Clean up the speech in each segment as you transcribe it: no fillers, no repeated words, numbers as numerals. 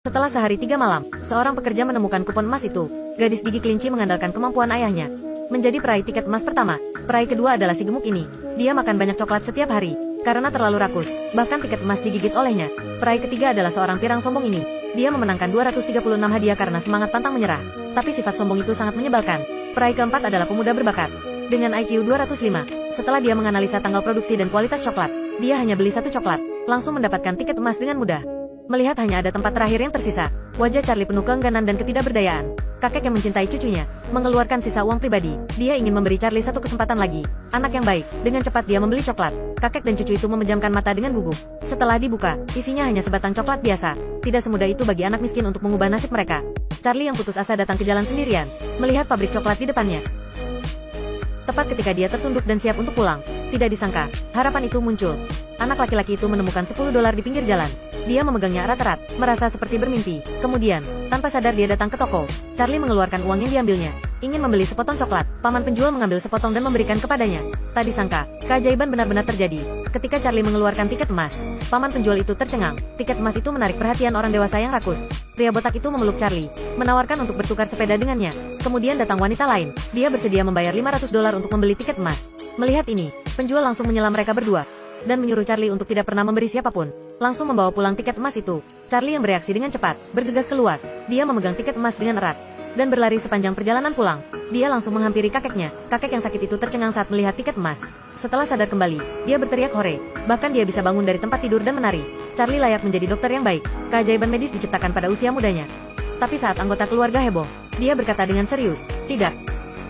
Setelah sehari 3 malam, seorang pekerja menemukan kupon emas itu. Gadis gigi kelinci mengandalkan kemampuan ayahnya menjadi peraih tiket emas pertama. Peraih kedua adalah si gemuk ini. Dia makan banyak coklat setiap hari karena terlalu rakus, bahkan tiket emas digigit olehnya. Peraih ketiga adalah seorang pirang sombong ini. Dia memenangkan 236 hadiah karena semangat pantang menyerah. Tapi sifat sombong itu sangat menyebalkan. Peraih keempat adalah pemuda berbakat dengan IQ 205. Setelah dia menganalisa tanggal produksi dan kualitas coklat, dia hanya beli satu coklat, langsung mendapatkan tiket emas dengan mudah. Melihat hanya ada tempat terakhir yang tersisa, wajah Charlie penuh keengganan dan ketidakberdayaan. Kakek yang mencintai cucunya mengeluarkan sisa uang pribadi. Dia ingin memberi Charlie satu kesempatan lagi. Anak yang baik. Dengan cepat dia membeli coklat. Kakek dan cucu itu memejamkan mata dengan gugup. Setelah dibuka, isinya hanya sebatang coklat biasa. Tidak semudah itu bagi anak miskin untuk mengubah nasib mereka. Charlie yang putus asa datang ke jalan sendirian, melihat pabrik coklat di depannya. Tepat ketika dia tertunduk dan siap untuk pulang, tidak disangka, harapan itu muncul. Anak laki-laki itu menemukan $10 di pinggir jalan. Dia memegangnya erat-erat, merasa seperti bermimpi. Kemudian, tanpa sadar dia datang ke toko. Charlie mengeluarkan uang yang diambilnya, ingin membeli sepotong coklat. Paman penjual mengambil sepotong dan memberikan kepadanya. Tak disangka, keajaiban benar-benar terjadi. Ketika Charlie mengeluarkan tiket emas, paman penjual itu tercengang. Tiket emas itu menarik perhatian orang dewasa yang rakus. Pria botak itu memeluk Charlie, menawarkan untuk bertukar sepeda dengannya. Kemudian datang wanita lain. Dia bersedia membayar $500 untuk membeli tiket emas. Melihat ini, penjual langsung menyela mereka berdua dan menyuruh Charlie untuk tidak pernah memberi siapapun. Langsung membawa pulang tiket emas itu. Charlie yang bereaksi dengan cepat, bergegas keluar. Dia memegang tiket emas dengan erat dan berlari sepanjang perjalanan pulang. Dia langsung menghampiri kakeknya. Kakek yang sakit itu tercengang saat melihat tiket emas. Setelah sadar kembali, dia berteriak hore. Bahkan dia bisa bangun dari tempat tidur dan menari. Charlie layak menjadi dokter yang baik. Keajaiban medis diciptakan pada usia mudanya. Tapi saat anggota keluarga heboh, dia berkata dengan serius, "Tidak.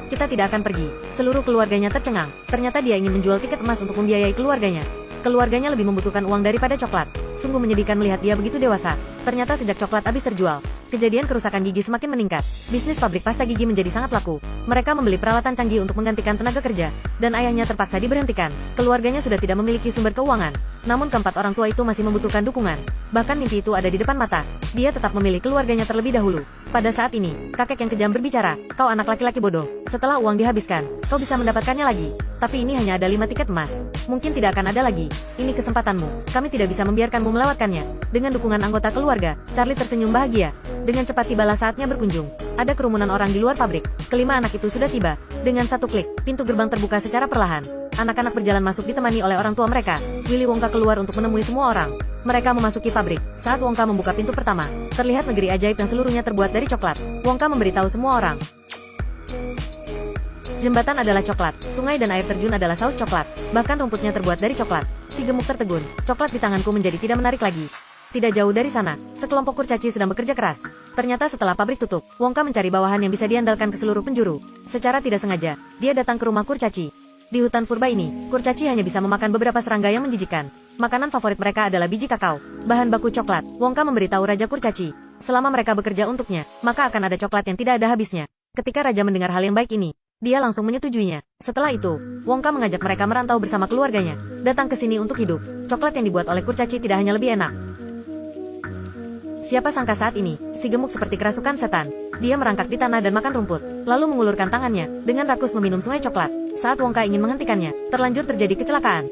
Kita tidak akan pergi." Seluruh keluarganya tercengang. Ternyata dia ingin menjual tiket emas untuk membiayai keluarganya. Keluarganya lebih membutuhkan uang daripada coklat. Sungguh menyedihkan melihat dia begitu dewasa. Ternyata sejak coklat habis terjual, kejadian kerusakan gigi semakin meningkat. Bisnis pabrik pasta gigi menjadi sangat laku. Mereka membeli peralatan canggih untuk menggantikan tenaga kerja, dan ayahnya terpaksa diberhentikan. Keluarganya sudah tidak memiliki sumber keuangan. Namun keempat orang tua itu masih membutuhkan dukungan. Bahkan mimpi itu ada di depan mata. Dia tetap memilih keluarganya terlebih dahulu. Pada saat ini, kakek yang kejam berbicara, "Kau anak laki-laki bodoh. Setelah uang dihabiskan, kau bisa mendapatkannya lagi. Tapi ini hanya ada 5 tiket emas. Mungkin tidak akan ada lagi. Ini kesempatanmu. Kami tidak bisa membiarkanmu melewatkannya." Dengan dukungan anggota keluarga, Charlie tersenyum bahagia. Dengan cepat tibalah saatnya berkunjung. Ada kerumunan orang di luar pabrik. Kelima anak itu sudah tiba. Dengan satu klik, pintu gerbang terbuka secara perlahan. Anak-anak berjalan masuk ditemani oleh orang tua mereka. Willy Wonka keluar untuk menemui semua orang. Mereka memasuki pabrik. Saat Wonka membuka pintu pertama, terlihat negeri ajaib yang seluruhnya terbuat dari coklat. Wonka memberitahu semua orang. Jembatan adalah coklat, sungai dan air terjun adalah saus coklat, bahkan rumputnya terbuat dari coklat. Si gemuk tertegun. Coklat di tanganku menjadi tidak menarik lagi. Tidak jauh dari sana, sekelompok kurcaci sedang bekerja keras. Ternyata setelah pabrik tutup, Wonka mencari bawahan yang bisa diandalkan ke seluruh penjuru. Secara tidak sengaja, dia datang ke rumah kurcaci. Di hutan purba ini, kurcaci hanya bisa memakan beberapa serangga yang menjijikan. Makanan favorit mereka adalah biji kakao, bahan baku coklat. Wonka memberitahu Raja Kurcaci, selama mereka bekerja untuknya, maka akan ada coklat yang tidak ada habisnya. Ketika Raja mendengar hal yang baik ini, dia langsung menyetujuinya. Setelah itu, Wonka mengajak mereka merantau bersama keluarganya, datang ke sini untuk hidup. Coklat yang dibuat oleh kurcaci tidak hanya lebih enak. Siapa sangka saat ini, si gemuk seperti kerasukan setan. Dia merangkak di tanah dan makan rumput, lalu mengulurkan tangannya, dengan rakus meminum sungai coklat. Saat Wonka ingin menghentikannya, terlanjur terjadi kecelakaan.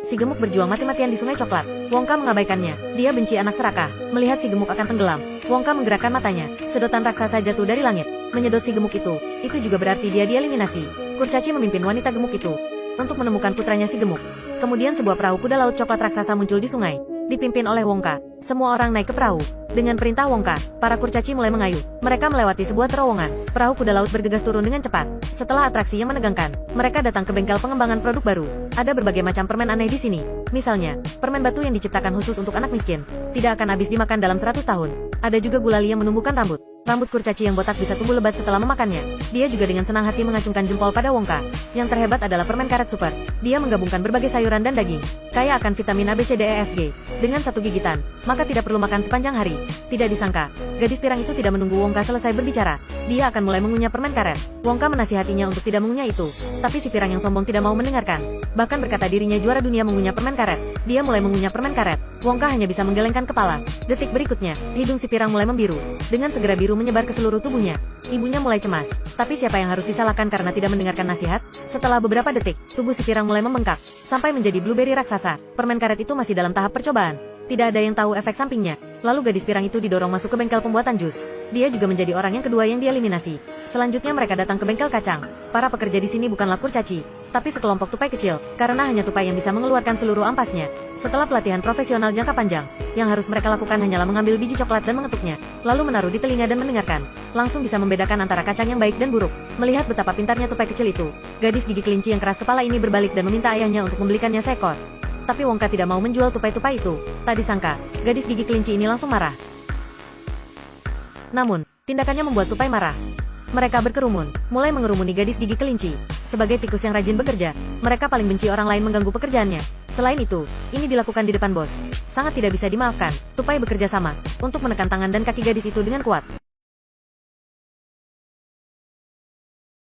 Si gemuk berjuang mati-matian di sungai coklat. Wonka mengabaikannya. Dia benci anak serakah. Melihat si gemuk akan tenggelam, Wonka menggerakkan matanya. Sedotan raksasa jatuh dari langit, menyedot si gemuk itu. Itu juga berarti dia dieliminasi. Kurcaci memimpin wanita gemuk itu untuk menemukan putranya si gemuk. Kemudian sebuah perahu kuda laut coklat raksasa muncul di sungai, dipimpin oleh Wonka. Semua orang naik ke perahu. Dengan perintah Wonka, para kurcaci mulai mengayuh. Mereka melewati sebuah terowongan. Perahu kuda laut bergegas turun dengan cepat. Setelah atraksi yang menegangkan, mereka datang ke bengkel pengembangan produk baru. Ada berbagai macam permen aneh di sini. Misalnya, permen batu yang diciptakan khusus untuk anak miskin. Tidak akan habis dimakan dalam 100 tahun. Ada juga gulali yang menumbuhkan rambut. Rambut kurcaci yang botak bisa tumbuh lebat setelah memakannya. Dia juga dengan senang hati mengacungkan jempol pada Wonka. Yang terhebat adalah permen karet super. Dia menggabungkan berbagai sayuran dan daging, kaya akan vitamin A, B, C, D, E, F, G. Dengan satu gigitan, maka tidak perlu makan sepanjang hari. Tidak disangka, gadis pirang itu tidak menunggu Wonka selesai berbicara. Dia akan mulai mengunyah permen karet. Wonka menasihatinya untuk tidak mengunyah itu. Tapi si pirang yang sombong tidak mau mendengarkan. Bahkan berkata dirinya juara dunia mengunyah permen karet. Dia mulai mengunyah permen karet. Wongka hanya bisa menggelengkan kepala. Detik berikutnya, hidung si pirang mulai membiru. Dengan segera biru menyebar ke seluruh tubuhnya. Ibunya mulai cemas. Tapi siapa yang harus disalahkan karena tidak mendengarkan nasihat? Setelah beberapa detik, tubuh si pirang mulai membengkak. Sampai menjadi blueberry raksasa. Permen karet itu masih dalam tahap percobaan. Tidak ada yang tahu efek sampingnya. Lalu gadis pirang itu didorong masuk ke bengkel pembuatan jus. Dia juga menjadi orang yang kedua yang dieliminasi. Selanjutnya mereka datang ke bengkel kacang. Para pekerja di sini bukanlah kurcaci, tapi sekelompok tupai kecil, karena hanya tupai yang bisa mengeluarkan seluruh ampasnya. Setelah pelatihan profesional jangka panjang, yang harus mereka lakukan hanyalah mengambil biji coklat dan mengetuknya, lalu menaruh di telinga dan mendengarkan. Langsung bisa membedakan antara kacang yang baik dan buruk. Melihat betapa pintarnya tupai kecil itu, gadis gigi kelinci yang keras kepala ini berbalik dan meminta ayahnya untuk membelikannya seekor. Tapi Wongka tidak mau menjual tupai-tupai itu. Tak disangka, gadis gigi kelinci ini langsung marah. Namun, tindakannya membuat tupai marah. Mereka berkerumun, mulai mengerumuni gadis gigi kelinci. Sebagai tikus yang rajin bekerja, mereka paling benci orang lain mengganggu pekerjaannya. Selain itu, ini dilakukan di depan bos. Sangat tidak bisa dimaafkan. Tupai bekerja sama untuk menekan tangan dan kaki gadis itu dengan kuat.